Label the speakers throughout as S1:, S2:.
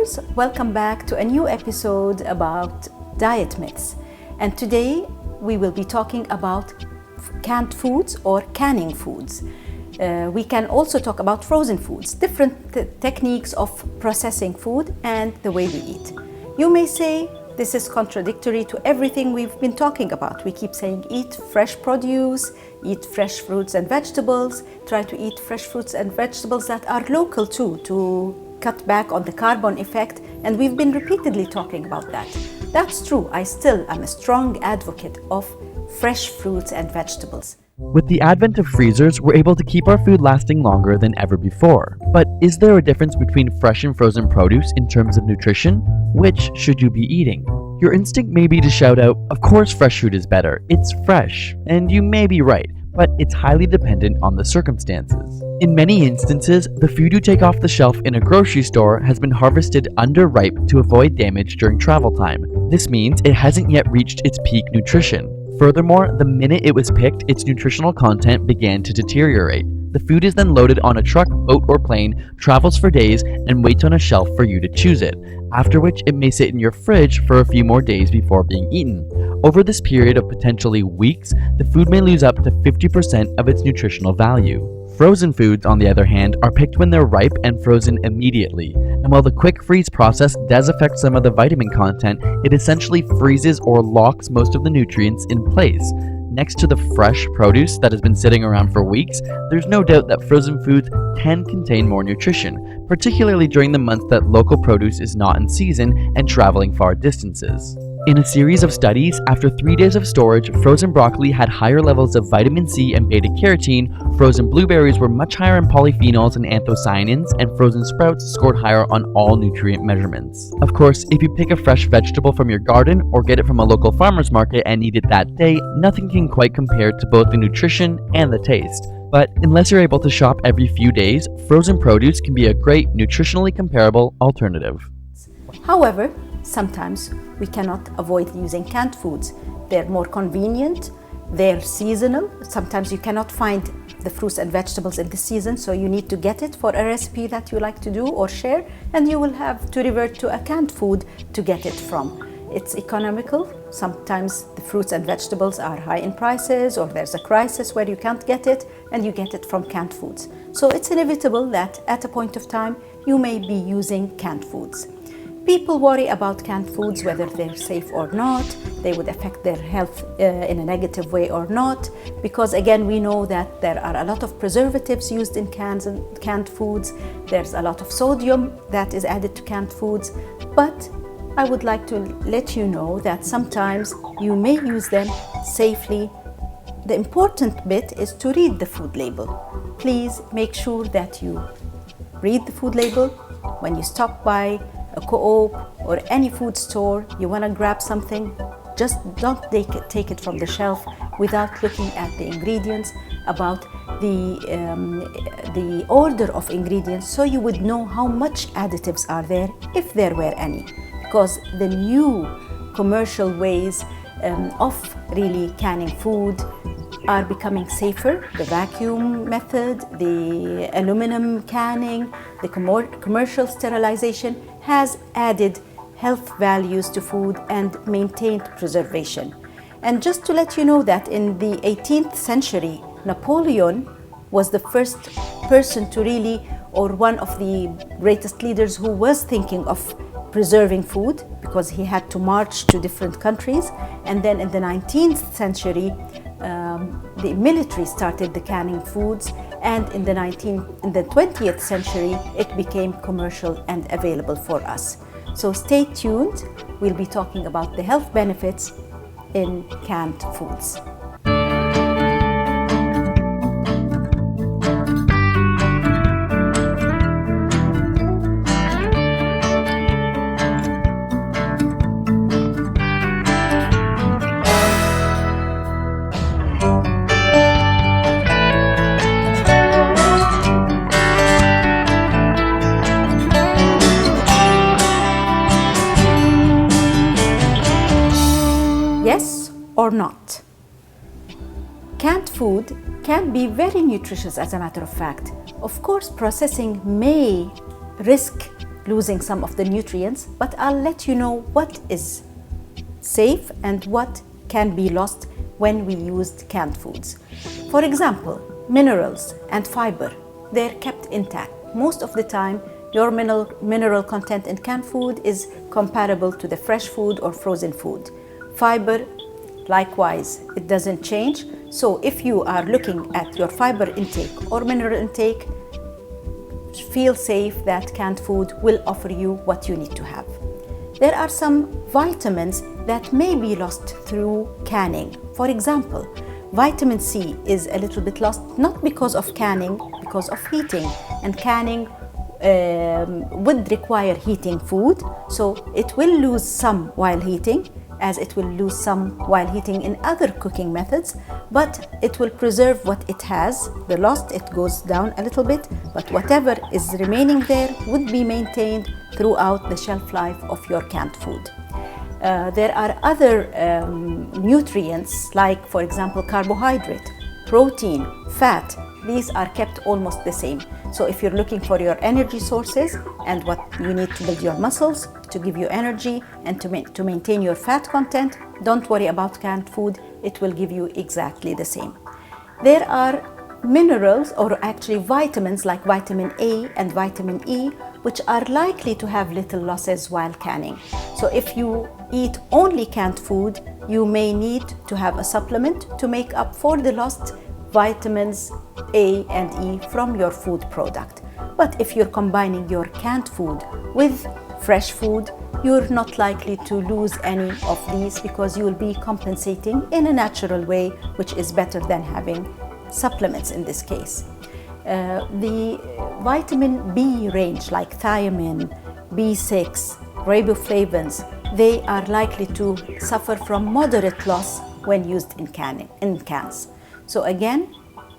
S1: viewers, welcome back to a new episode about diet myths. And today we will be talking about canned foods or canning foods. We can also talk about frozen foods, different techniques of processing food and the way we eat. You may say this is contradictory to everything we've been talking about. We keep saying eat fresh produce, eat fresh fruits and vegetables, try to eat fresh fruits and vegetables that are local too, to cut back on the carbon effect, and we've been repeatedly talking about that. That's true. I still am a strong advocate of fresh fruits and vegetables.
S2: With the advent of freezers, we're able to keep our food lasting longer than ever before. But is there a difference between fresh and frozen produce in terms of nutrition? Which should you be eating? Your instinct may be to shout out, of course fresh food is better, it's fresh. And you may be right, but it's highly dependent on the circumstances. In many instances, the food you take off the shelf in a grocery store has been harvested underripe to avoid damage during travel time. This means it hasn't yet reached its peak nutrition. Furthermore, the minute it was picked, its nutritional content began to deteriorate. The food is then loaded on a truck, boat, or plane, travels for days, and waits on a shelf for you to choose it, after which it may sit in your fridge for a few more days before being eaten. Over this period of potentially weeks, the food may lose up to 50% of its nutritional value. Frozen foods, on the other hand, are picked when they're ripe and frozen immediately. And while the quick freeze process does affect some of the vitamin content, it essentially freezes or locks most of the nutrients in place. Next to the fresh produce that has been sitting around for weeks, there's no doubt that frozen foods can contain more nutrition, particularly during the months that local produce is not in season and traveling far distances. In a series of studies, after 3 days of storage, frozen broccoli had higher levels of vitamin C and beta-carotene, frozen blueberries were much higher in polyphenols and anthocyanins, and frozen sprouts scored higher on all nutrient measurements. Of course, if you pick a fresh vegetable from your garden or get it from a local farmer's market and eat it that day, nothing can quite compare to both the nutrition and the taste. But unless you're able to shop every few days, frozen produce can be a great, nutritionally comparable alternative.
S1: However, sometimes we cannot avoid using canned foods. They're more convenient, they're seasonal. Sometimes you cannot find the fruits and vegetables in the season, so you need to get it for a recipe that you like to do or share, and you will have to revert to a canned food to get it from. It's economical. Sometimes the fruits and vegetables are high in prices, or there's a crisis where you can't get it, and you get it from canned foods. So it's inevitable that at a point of time you may be using canned foods. People worry about canned foods, whether they're safe or not, they would affect their health in a negative way or not, because again, we know that there are a lot of preservatives used in canned foods, there's a lot of sodium that is added to canned foods, but I would like to let you know that sometimes you may use them safely. The important bit is to read the food label. Please make sure that you read the food label when you stop by a co-op or any food store, you want to grab something, just don't take it from the shelf without looking at the ingredients, about the order of ingredients, so you would know how much additives are there, if there were any. Because the new commercial ways of really canning food are becoming safer. The vacuum method, the aluminum canning, the commercial sterilization has added health values to food and maintained preservation. And just to let you know that in the 18th century, Napoleon was the first person to really, or one of the greatest leaders who was thinking of preserving food, because he had to march to different countries. And then in the 19th century, the military started the canning foods, and in the 20th century, it became commercial and available for us. So stay tuned. We'll be talking about the health benefits in canned foods. Yes or not? Canned food can be very nutritious, as a matter of fact. Of course, processing may risk losing some of the nutrients, but I'll let you know what is safe and what can be lost when we used canned foods. For example, minerals and fiber, they're kept intact. Most of the time, your mineral content in canned food is comparable to the fresh food or frozen food. Fiber, likewise, it doesn't change. So if you are looking at your fiber intake or mineral intake, feel safe that canned food will offer you what you need to have. There are some vitamins that may be lost through canning. For example, vitamin C is a little bit lost, not because of canning, because of heating. And canning would require heating food, so it will lose some while heating, as it will lose some while heating in other cooking methods, but it will preserve what it has. The lost, it goes down a little bit, but whatever is remaining there would be maintained throughout the shelf life of your canned food. There are other nutrients, like for example carbohydrate, protein, fat. These are kept almost the same. So if you're looking for your energy sources and what you need to build your muscles, to give you energy and to maintain your fat content, don't worry about canned food. It will give you exactly the same. There are minerals, or actually vitamins, like vitamin A and vitamin E, which are likely to have little losses while canning. So if you eat only canned food, you may need to have a supplement to make up for the lost vitamins A and E from your food product. But if you're combining your canned food with fresh food, you're not likely to lose any of these, because you will be compensating in a natural way, which is better than having supplements in this case. The vitamin B range, like thiamine, B6, riboflavins, they are likely to suffer from moderate loss when used in cans. So again,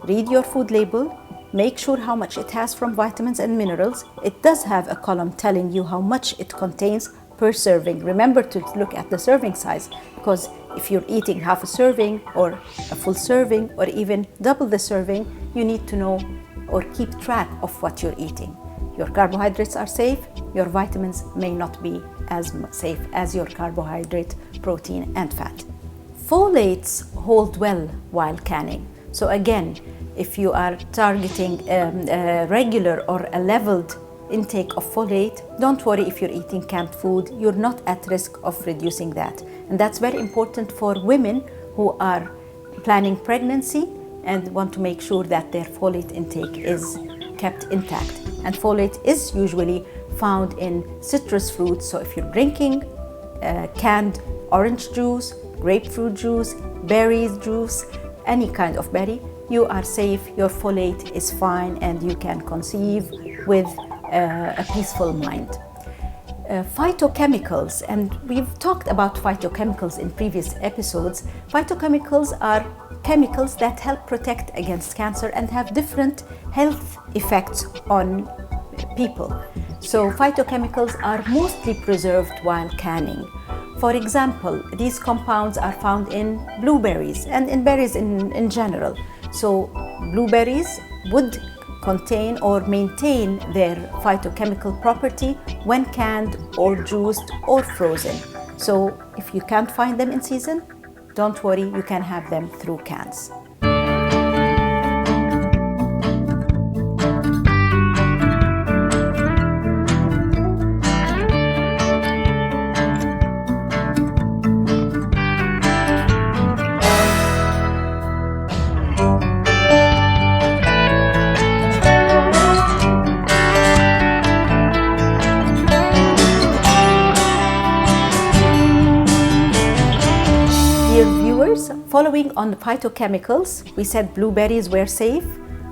S1: read your food label, make sure how much it has from vitamins and minerals. It does have a column telling you how much it contains per serving. Remember to look at the serving size, because if you're eating half a serving or a full serving or even double the serving, you need to know or keep track of what you're eating. Your carbohydrates are safe, your vitamins may not be as safe as your carbohydrate, protein, and fat. Folates hold well while canning. So again, if you are targeting a regular or a leveled intake of folate, don't worry if you're eating canned food, you're not at risk of reducing that. And that's very important for women who are planning pregnancy and want to make sure that their folate intake is kept intact. And folate is usually found in citrus fruits. So if you're drinking canned orange juice, grapefruit juice, berries juice, any kind of berry, you are safe, your folate is fine, and you can conceive with a peaceful mind. Phytochemicals, and we've talked about phytochemicals in previous episodes. Phytochemicals are chemicals that help protect against cancer and have different health effects on people. So phytochemicals are mostly preserved while canning. For example, these compounds are found in blueberries and in berries in general. So blueberries would contain or maintain their phytochemical property when canned or juiced or frozen. So if you can't find them in season, don't worry, you can have them through cans. Following on the phytochemicals, we said blueberries were safe.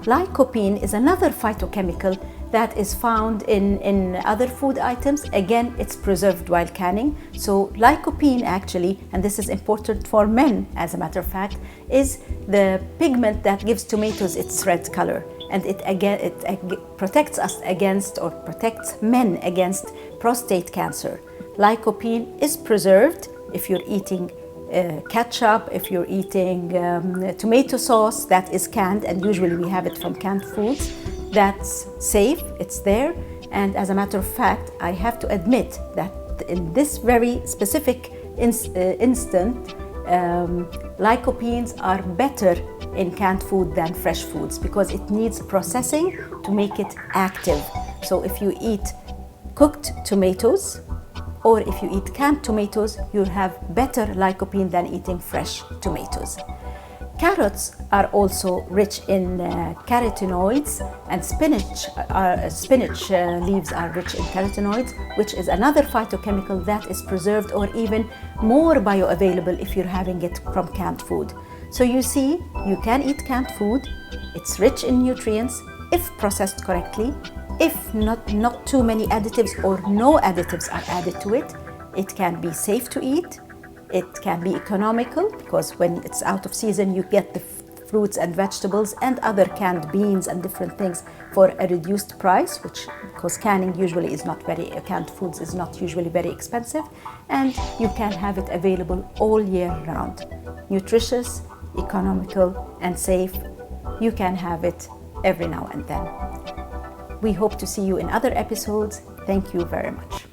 S1: Lycopene is another phytochemical that is found in other food items. Again, it's preserved while canning. So lycopene actually, and this is important for men as a matter of fact, is the pigment that gives tomatoes its red color. And it protects us against, or protects men against, prostate cancer. Lycopene is preserved if you're eating ketchup, if you're eating tomato sauce that is canned, and usually we have it from canned foods. That's safe, it's there. And as a matter of fact, I have to admit that in this very specific instant, lycopenes are better in canned food than fresh foods because it needs processing to make it active. So if you eat cooked tomatoes or if you eat canned tomatoes, you'll have better lycopene than eating fresh tomatoes. Carrots are also rich in carotenoids, and spinach leaves are rich in carotenoids, which is another phytochemical that is preserved or even more bioavailable if you're having it from canned food. So you see, you can eat canned food. It's rich in nutrients if processed correctly, if not too many additives or no additives are added to it. It can be safe to eat. It can be economical because when it's out of season, you get the fruits and vegetables and other canned beans and different things for a reduced price, which because canned foods is not usually very expensive, and you can have it available all year round. Nutritious, economical, and safe. You can have it every now and then. We hope to see you in other episodes. Thank you very much.